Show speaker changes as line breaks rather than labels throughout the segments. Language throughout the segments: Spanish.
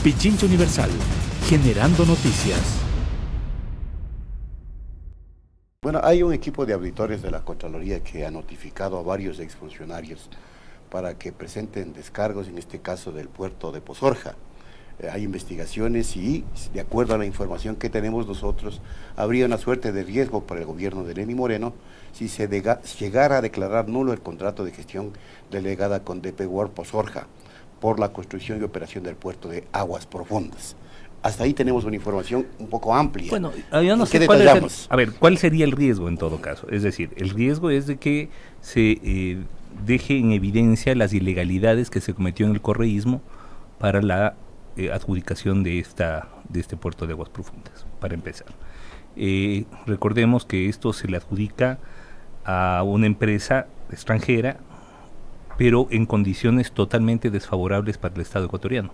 Pichincha Universal, generando noticias.
Bueno, hay un equipo de auditores de la Contraloría que ha notificado a varios exfuncionarios para que presenten descargos, en este caso del puerto de Pozorja. Hay investigaciones y, de acuerdo a la información que tenemos nosotros, habría una suerte de riesgo para el gobierno de Lenín Moreno si se llegara a declarar nulo el contrato de gestión delegada con DP World Pozorja por la construcción y operación del puerto de aguas profundas. Hasta ahí tenemos una información un poco amplia.
Bueno, yo no sé cuál sería el riesgo en todo caso. Es decir, el riesgo es de que se deje en evidencia las ilegalidades que se cometió en el correísmo para la adjudicación de este puerto de aguas profundas, para empezar. Recordemos que esto se le adjudica a una empresa extranjera, pero en condiciones totalmente desfavorables para el Estado ecuatoriano.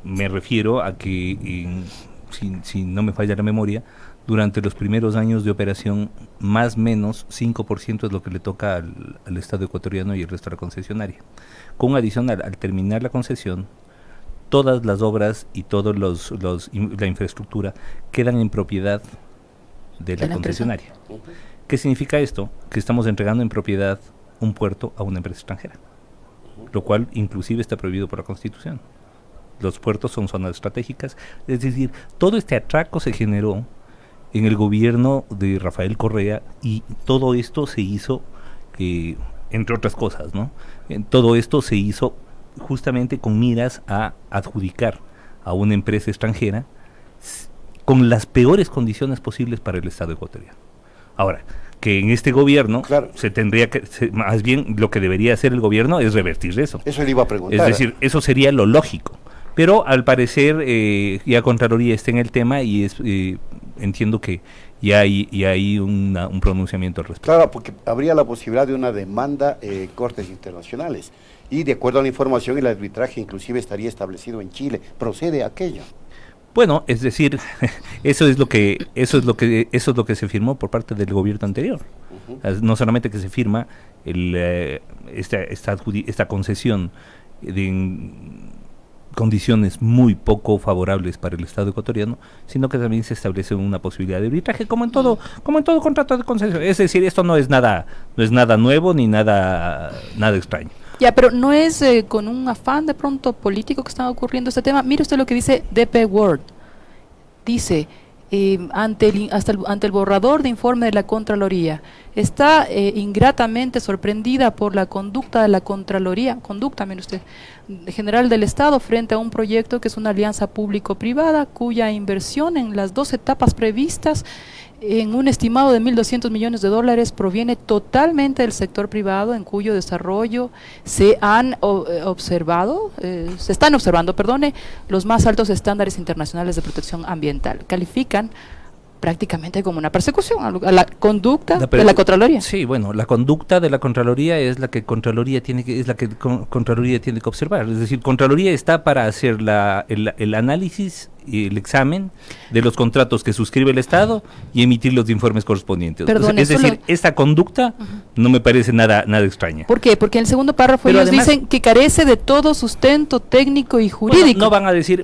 Me refiero a que, si no me falla la memoria, durante los primeros años de operación, más o menos 5% es lo que le toca al Estado ecuatoriano y el resto a la concesionaria. Con adicional, al terminar la concesión, todas las obras y toda la infraestructura quedan en propiedad de la concesionaria. ¿Qué significa esto? Que estamos entregando en propiedad un puerto a una empresa extranjera, lo cual inclusive está prohibido por la Constitución. Los puertos son zonas estratégicas, es decir, todo este atraco se generó en el gobierno de Rafael Correa y todo esto se hizo, entre otras cosas, ¿no? Todo esto se hizo justamente con miras a adjudicar a una empresa extranjera con las peores condiciones posibles para el Estado ecuatoriano. Ahora, que en este gobierno se tendría que, más bien lo que debería hacer el gobierno es revertir eso.
Eso le iba a preguntar.
Es decir, eso sería lo lógico. Pero al parecer ya Contraloría está en el tema y entiendo que ya hay un pronunciamiento al respecto.
Claro, porque habría la posibilidad de una demanda en cortes internacionales. Y de acuerdo a la información, el arbitraje inclusive estaría establecido en Chile. ¿Procede aquello?
Bueno, es decir, eso es lo que se firmó por parte del gobierno anterior. No solamente que se firma esta concesión en condiciones muy poco favorables para el Estado ecuatoriano, sino que también se establece una posibilidad de arbitraje, como en todo contrato de concesión. Es decir, esto no es nada nuevo ni nada extraño.
Ya, pero no es con un afán de pronto político que está ocurriendo este tema. Mire usted lo que dice DP World. Dice, ante el borrador de informe de la Contraloría, está ingratamente sorprendida por la conducta de la Contraloría, mire usted, General del Estado frente a un proyecto que es una alianza público-privada cuya inversión en las 2 etapas previstas en un estimado de $1.200 millones proviene totalmente del sector privado, en cuyo desarrollo se están observando, los más altos estándares internacionales de protección ambiental. Califican prácticamente como una persecución a la conducta de la Contraloría.
Sí, bueno, la conducta de la Contraloría es la que Contraloría tiene que observar. Es decir, Contraloría está para hacer el análisis y el examen de los contratos que suscribe el Estado y emitir los informes correspondientes. Esta conducta no me parece nada extraña.
¿Por qué? Porque en el segundo párrafo ellos dicen que carece de todo sustento técnico y jurídico.
Bueno, no van a decir,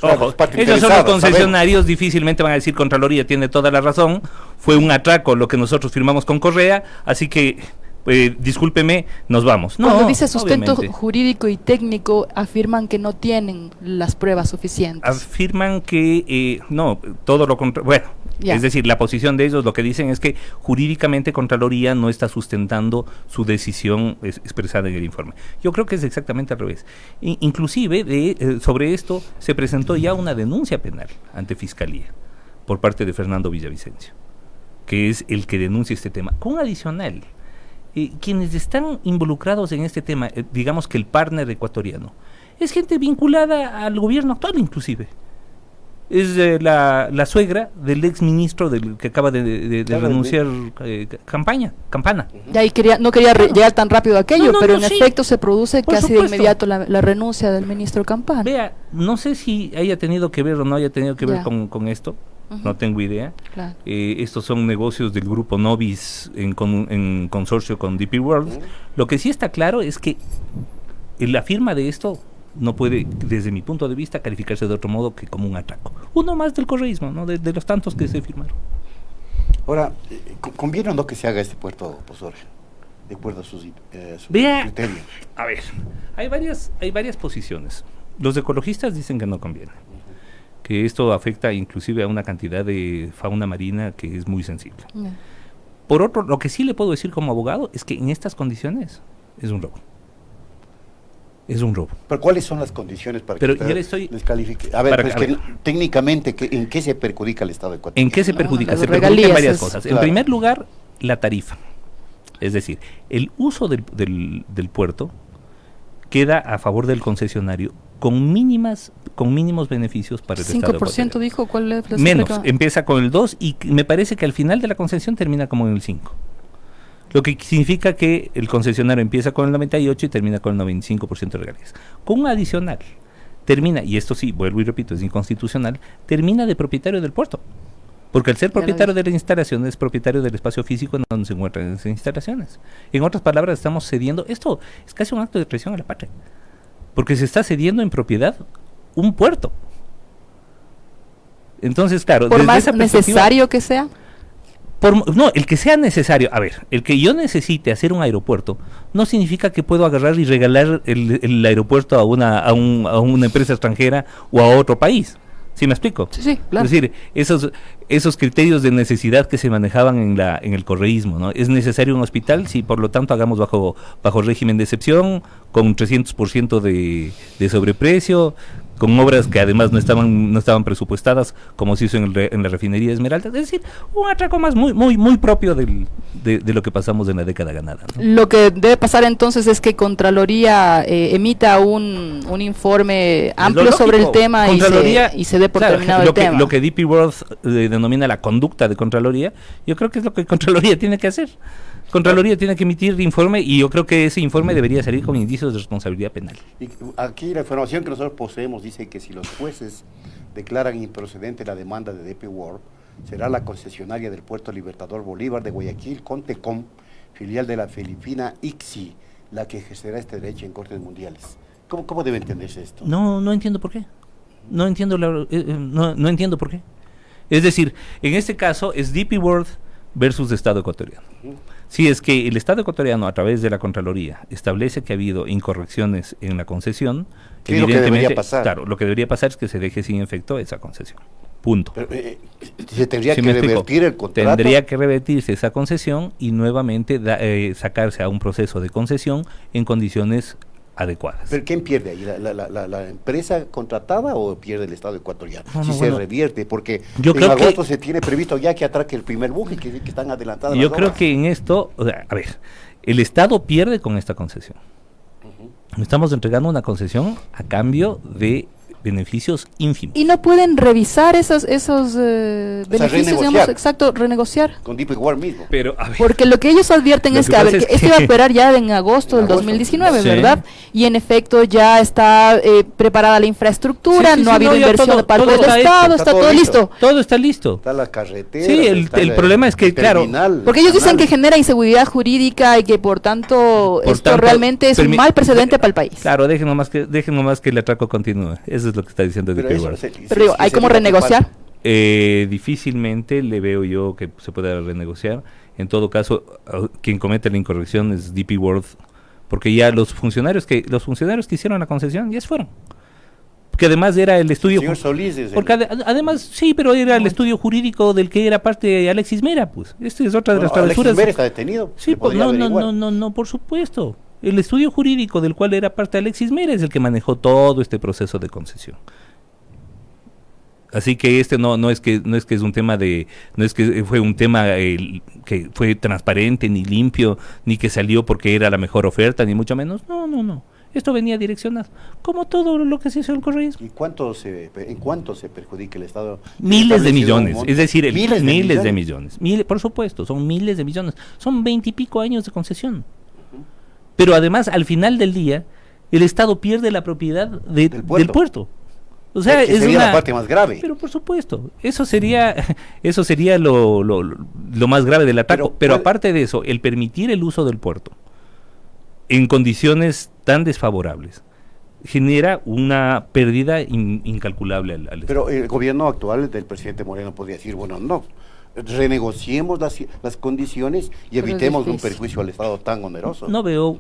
ojo, ellos son los concesionarios, difícilmente van a decir Contraloría tiene toda la razón, fue un atraco lo que nosotros firmamos con Correa, así que discúlpeme, nos vamos.
Cuando dice sustento jurídico y técnico, afirman que no tienen las pruebas suficientes.
Afirman que todo lo contrario. Bueno, es decir, la posición de ellos lo que dicen es que jurídicamente Contraloría no está sustentando su decisión expresada en el informe. Yo creo que es exactamente al revés. Inclusive, sobre esto se presentó ya una denuncia penal ante Fiscalía por parte de Fernando Villavicencio, que es el que denuncia este tema. Con adicional, quienes están involucrados en este tema, digamos que el partner ecuatoriano, es gente vinculada al gobierno actual inclusive. Es la suegra del ex ministro que acaba de renunciar, Campana.
Ya, y no quería llegar tan rápido a aquello, pero en efecto se produce casi de inmediato la renuncia del ministro Campana.
Vea, no sé si haya tenido que ver o no haya tenido que ver con esto. No tengo idea. Claro. Estos son negocios del grupo Novis en consorcio con DP World. Lo que sí está claro es que la firma de esto no puede, desde mi punto de vista, calificarse de otro modo que como un atraco. Uno más del correísmo, ¿no? De los tantos que se firmaron.
Ahora, ¿conviene o no que se haga este puerto Pozorja? De acuerdo a sus criterios.
A ver, hay varias posiciones. Los ecologistas dicen que no conviene, que esto afecta inclusive a una cantidad de fauna marina que es muy sensible. Por otro, lo que sí le puedo decir como abogado es que en estas condiciones es un robo. Es un robo.
¿Pero cuáles son las condiciones para
Pero
que
yo le estoy
descalifique? A ver, técnicamente, ¿en qué se perjudica el Estado ecuatoriano?
¿En qué se perjudica?
Las
Se perjudica en varias
regalías
cosas.
claro.
En primer lugar, la tarifa. Es decir, el uso del puerto queda a favor del concesionario con mínimos beneficios para el Estado
5%
ecuatoriano.
dijo, ¿cuál es la
Menos,
cifra?
empieza con el 2 y me parece que al final de la concesión termina como en el 5. Lo que significa que el concesionario empieza con el 98 y termina con el 95% de regalías. Con un adicional, termina, y esto sí, vuelvo y repito, es inconstitucional, termina de propietario del puerto. Porque al ser propietario de las instalaciones, es propietario del espacio físico en donde se encuentran esas instalaciones. En otras palabras, estamos cediendo, esto es casi un acto de traición a la patria, porque se está cediendo en propiedad un puerto. Entonces, claro,
Por
desde
más
esa
necesario que sea.
no, el que sea necesario, a ver, el que yo necesite hacer un aeropuerto no significa que puedo agarrar y regalar el aeropuerto a una empresa extranjera o a otro país. ¿Sí me explico?
Sí, claro.
Es decir, esos criterios de necesidad que se manejaban en el correísmo, ¿no? ¿Es necesario un hospital? Sí, por lo tanto hagamos bajo régimen de excepción, con 300% de sobreprecio, con obras que además no estaban presupuestadas, como se hizo en la refinería de Esmeralda. Es decir, un atraco más muy propio de lo que pasamos en la década ganada, ¿no?
Lo que debe pasar entonces es que Contraloría emita un informe amplio sobre el tema y se dé por terminado el tema.
Lo que D.P. World denomina la conducta de Contraloría, yo creo que es lo que Contraloría tiene que hacer. Contraloría tiene que emitir informe y yo creo que ese informe debería salir con indicios de responsabilidad penal.
Y aquí la información que nosotros poseemos dice que si los jueces declaran improcedente la demanda de DP World, será la concesionaria del Puerto Libertador Bolívar de Guayaquil, Contecom, filial de la filipina ICSI, la que ejercerá este derecho en cortes mundiales. ¿Cómo debe entenderse esto?
No entiendo por qué. No entiendo por qué. Es decir, en este caso es DP World versus Estado ecuatoriano. Si es que el Estado ecuatoriano, a través de la Contraloría, establece que ha habido incorrecciones en la concesión,
¿qué es lo que debería pasar?
Claro, lo que debería pasar es que se deje sin efecto esa concesión. Punto.
Pero, se tendría que revertir el contrato.
Tendría que revertirse esa concesión y nuevamente sacarse a un proceso de concesión en condiciones adecuadas.
¿Pero quién pierde ahí? ¿La empresa contratada o pierde el Estado ecuatoriano? Se revierte, porque en agosto se tiene previsto ya que atraque el primer buque, que están adelantadas las
Yo creo
obras.
que en esto, a ver, el Estado pierde con esta concesión. Estamos entregando una concesión a cambio de beneficios ínfimos.
Y no pueden revisar esos beneficios, digamos, exacto, renegociar.
Con DP World mismo.
Pero, a ver,
Porque lo que ellos advierten es que, que esto iba a operar ya en agosto del 2019,
sí,
¿verdad? Y en efecto ya está preparada la infraestructura, no ha habido inversión de parte del Estado, está todo listo.
Todo está listo.
Está la carretera.
Sí, el problema es que, claro,
porque ellos dicen que genera inseguridad jurídica y que por tanto esto realmente es un mal precedente para el país.
Claro, dejen nomás que el atraco continúe. Eso es lo que está diciendo DP World.
Pero ¿hay cómo renegociar?
Difícilmente le veo yo que se pueda renegociar. En todo caso, quien comete la incorrección es DP World, porque ya los funcionarios que hicieron la concesión ya se fueron. Que además era el estudio.
Señor Solís
porque además sí, pero era el estudio jurídico del que era parte Alexis Mera, pues. Esta es otra de las travesuras.
Alexis Mera está detenido.
Sí, pues no, por supuesto. El estudio jurídico del cual era parte Alexis Mera es el que manejó todo este proceso de concesión. Así que no es que es un tema no es que fue un tema que fue transparente ni limpio, ni que salió porque era la mejor oferta, ni mucho menos. No. Esto venía direccionado, como todo lo que se hizo en el correísmo.
¿Y en cuánto se perjudica el Estado?
Miles de millones, es decir, miles de millones. Por supuesto, son miles de millones. Son 20 y pico años de concesión. Pero además, al final del día, el Estado pierde la propiedad del puerto. O sea,
que sería la parte más grave.
Pero por supuesto, eso sería lo más grave del atraco. Pero aparte de eso, el permitir el uso del puerto en condiciones tan desfavorables genera una pérdida incalculable al Estado.
Pero el gobierno actual del presidente Moreno podría decir, bueno, no, renegociemos las condiciones y
Pero
evitemos
es
un
difícil.
perjuicio al Estado tan oneroso.
No veo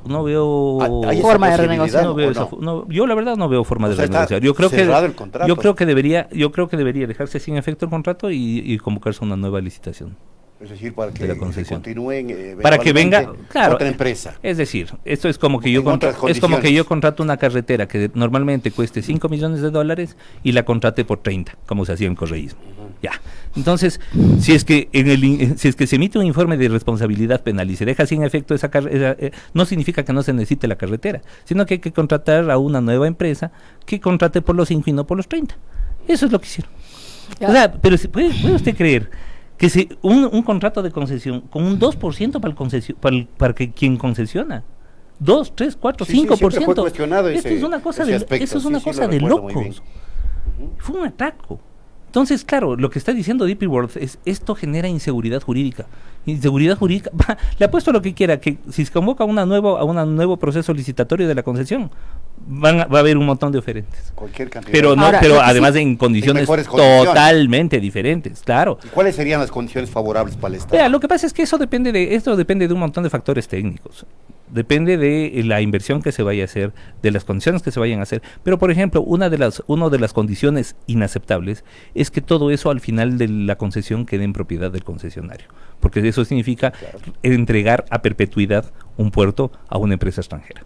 ¿Hay esa
forma de
posibilidad
renegociar.
no veo
o
esa
no?
fo- no, yo la verdad no veo forma
O
de
sea, está
renegociar. Yo creo
cerrado el contrato.
yo creo que debería dejarse sin efecto el contrato y convocarse una nueva licitación.
Es decir, para
de
que
la
se
concesión.
continúen
Para que venga,
eventualmente
claro,
otra empresa.
Es decir, esto es como que
En otras
es como que
condiciones.
yo contrato una carretera que normalmente cueste 5 millones de dólares y la contrate por 30, como se hacía en correísmo. Ya. Entonces, si es que si es que se emite un informe de responsabilidad penal y se deja sin efecto esa carretera, no significa que no se necesite la carretera, sino que hay que contratar a una nueva empresa que contrate por los 5 y no por los 30. Eso es lo que hicieron.
Ya.
O sea, pero ¿puede usted creer que un contrato de concesión con un 2% para que quien concesiona? 2, 3, 4,
Sí, sí,
5%.
siempre fue cuestionado
Esto
ese-
es una cosa
ese
de,
aspecto,
eso es
sí,
una
sí,
cosa
lo
de
recuerdo muy bien.
locos. Fue un atraco. Entonces, claro, lo que está diciendo DP World es esto genera inseguridad jurídica. Inseguridad jurídica, le apuesto lo que quiera, que si se convoca a un nuevo proceso licitatorio de la concesión, va a haber un montón de oferentes.
Cualquier cantidad.
Pero no,
Ahora,
pero
lo que
además
sí-
en condiciones
mejores condiciones.
totalmente diferentes, claro.
¿Y cuáles serían las condiciones favorables para el Estado?
Vea, lo que pasa es que esto depende de un montón de factores técnicos. Depende de la inversión que se vaya a hacer, de las condiciones que se vayan a hacer. Pero, por ejemplo, una de las condiciones inaceptables es que todo eso al final de la concesión quede en propiedad del concesionario. Porque eso significa entregar a perpetuidad un puerto a una empresa extranjera.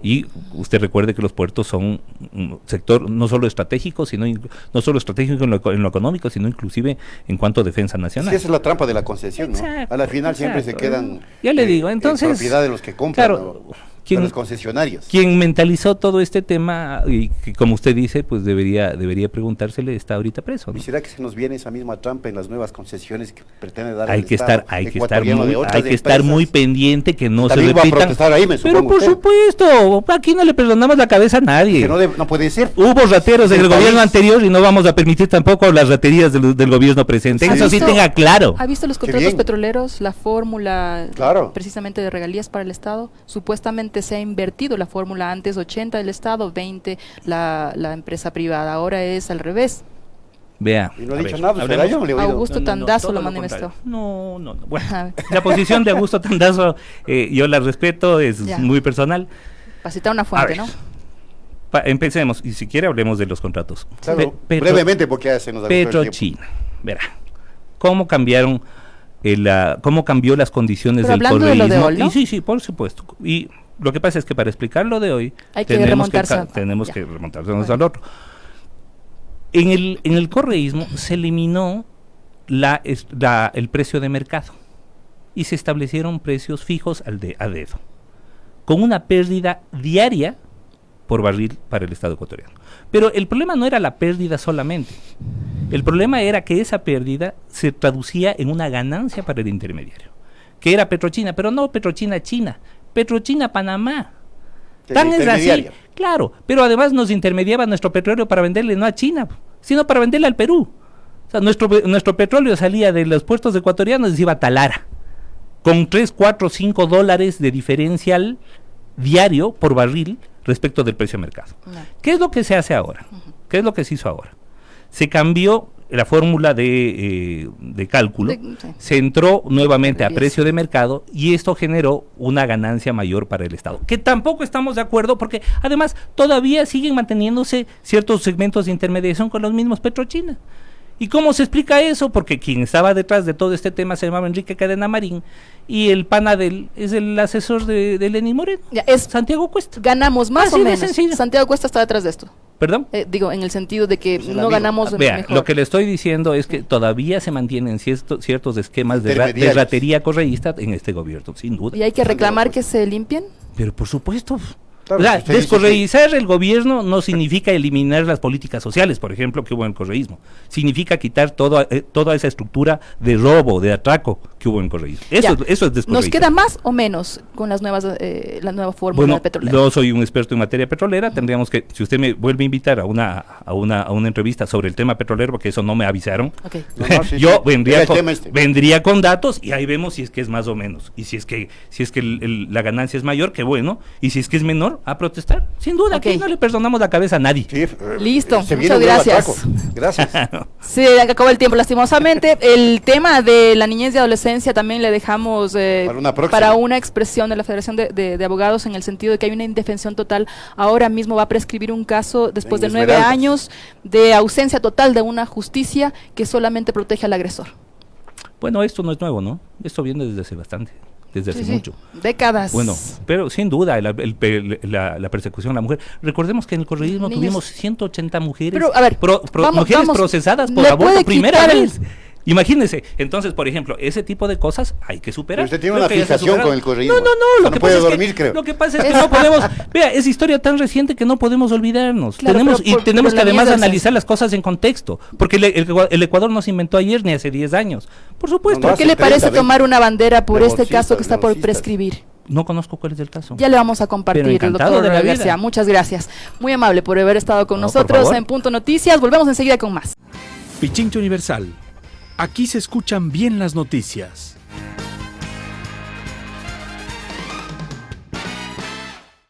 Y usted recuerde que los puertos son un sector no solo estratégico, no solo estratégico en lo económico, sino inclusive en cuanto a defensa nacional.
Sí, esa es la trampa de la concesión, ¿no?
Exacto,
A la final siempre se
exacto.
quedan
Ya le digo, entonces,
en propiedad de los que compran,
claro,
¿no?
¿quién-
de los concesionarios.
Quien mentalizó todo este tema, y que como usted dice, pues debería preguntársele, está ahorita preso, ¿no?
¿Y será que se nos viene esa misma trampa en las nuevas concesiones que pretende dar
Hay
el
que
Estado
estar, hay que estar
ecuatoriano de
muy,
otras
hay que estar muy
empresas?
pendiente que no se
También va a
repitan.
protestar ahí, me
Pero
supongo
por
usted.
supuesto, aquí no le perdonamos la cabeza a nadie.
Que no puede ser.
Hubo rateros en
El
el gobierno
país.
anterior y no vamos a permitir tampoco las raterías del gobierno presente.
Sí.
Eso sí
¿Ha visto-
tenga claro.
¿Ha visto los
Qué
contratos
bien.
petroleros, la fórmula
Claro.
precisamente de regalías para el Estado? Supuestamente se ha invertido la fórmula, antes 80 del Estado, 20 la empresa privada, ahora es al revés.
Vea.
Y no ha
a
dicho
ver,
nada, usted,
hablemos-
yo no le he oído.
Augusto Tandazo
todo
lo
lo
mandó
contrario.
esto.
No. Bueno,
A ver.
la posición de Augusto Tandazo, yo la respeto, es
Ya.
muy personal.
Para citar una fuente,
ver.
¿no?
Empecemos, y si quiere hablemos de los contratos.
Claro,
Petro-
brevemente porque ya se nos agotó el tiempo.
Petrochina, verá, cómo cambiaron cómo cambió las condiciones
Pero
del
hablando de lo de
correísmo.
hoy, ¿no?
Y sí, por supuesto. Y lo que pasa es que para explicar lo de hoy
Hay que remontarse
tenemos
ya.
que remontarnos
Bueno.
al otro. En el correísmo se eliminó el precio de mercado y se establecieron precios fijos a dedo, con una pérdida diaria por barril para el Estado ecuatoriano. Pero el problema no era la pérdida solamente. El problema era que esa pérdida se traducía en una ganancia para el intermediario, que era Petrochina, pero no Petrochina China, Petrochina Panamá.
El
Tan es así,
intermediario.
claro, pero además nos intermediaba nuestro petróleo para venderle no a China, sino para venderle al Perú. O sea, nuestro petróleo salía de los puertos ecuatorianos y se iba a Talara, con 3, 4, 5 dólares de diferencial diario por barril respecto del precio de mercado.
No.
¿Qué es lo que se hace ahora? ¿Qué es lo que se hizo ahora? Se cambió la fórmula de cálculo,
Sí.
se entró nuevamente a
Yes.
precio de mercado y esto generó una ganancia mayor para el Estado. Que tampoco estamos de acuerdo porque además todavía siguen manteniéndose ciertos segmentos de intermediación con los mismos Petrochina. ¿Y cómo se explica eso? Porque quien estaba detrás de todo este tema se llamaba Enrique Cadena Marín y el pana es el asesor de Lenín Moreno,
Ya, es,
Santiago Cuesta.
ganamos más
Así
o
de
menos.
sencillo.
Santiago Cuesta está detrás de esto.
¿Perdón?
Digo, en el sentido de que
Es el
no
amigo.
ganamos
Vea,
mejor.
lo que le estoy diciendo es que todavía se mantienen ciertos esquemas de
Intermediarios.
ratería correísta en este gobierno, sin duda.
¿Y hay que reclamar que se limpien?
Pero por supuesto.
Claro,
O sea,
si usted dice
descorreizar el gobierno no significa eliminar las políticas sociales, por ejemplo, que hubo en el correísmo. Significa quitar toda esa estructura de robo, de atraco que hubo en el correísmo. Eso es descorreizar.
¿Nos queda más o menos con las nuevas la nueva fórmula
Bueno,
petrolera?
no soy un experto en materia petrolera, tendríamos que, si usted me vuelve a invitar a una entrevista sobre el tema petrolero, porque eso no me avisaron,
Ok.
No, sí,
yo
sí.
vendría
Era el
con,
tema este.
vendría con datos y ahí vemos si es que es más o menos. Y si es que la ganancia es mayor, qué bueno. Y si es que es menor, a protestar, sin duda,
Ok.
que no le perdonamos la cabeza a nadie.
Sí,
Listo,
se viene
muchas
un nuevo
gracias.
atraco. Gracias.
Se acabó el tiempo lastimosamente. El tema de la niñez y adolescencia también le dejamos
Para una próxima.
para una expresión de la Federación de Abogados, en el sentido de que hay una indefensión total. Ahora mismo va a prescribir un caso después de
En
9
Esmeraldas.
años de ausencia total de una justicia que solamente protege al agresor.
Bueno, esto no es nuevo, ¿no? Esto viene desde hace bastante, desde hace
Sí, sí,
mucho.
décadas.
Bueno, pero sin duda la persecución a la mujer. Recordemos que en el correísmo
Niños.
tuvimos 180 mujeres,
Pero, a ver,
mujeres procesadas por
¿le
aborto
puede
primera
quitar el-
vez. Imagínense, entonces, por ejemplo, ese tipo de cosas hay que superar.
Pero usted tiene
Creo
una
que ya se ha
fijación
superado.
con el correísmo.
No,
No
lo que
puede
pasa es
dormir,
que,
creo.
Lo que pasa es que no podemos, vea, es historia tan reciente que no podemos olvidarnos.
Claro,
tenemos
pero
tenemos
por
que
la
además
niñez del
analizar las cosas en contexto, porque el Ecuador no se inventó ayer ni hace 10 años. Por supuesto.
No,
¿Qué
hace
le parece
30,
tomar una bandera por este
Divorcistas,
caso que está por
divorcistas.
prescribir?
No conozco cuál es el caso.
Ya le vamos a compartir,
Pero
el
encantado
doctor
de la vida.
García. Muchas gracias. Muy amable por haber estado con
No, por
nosotros
favor.
en Punto Noticias. Volvemos enseguida con más.
Pichincha Universal. Aquí se escuchan bien las noticias.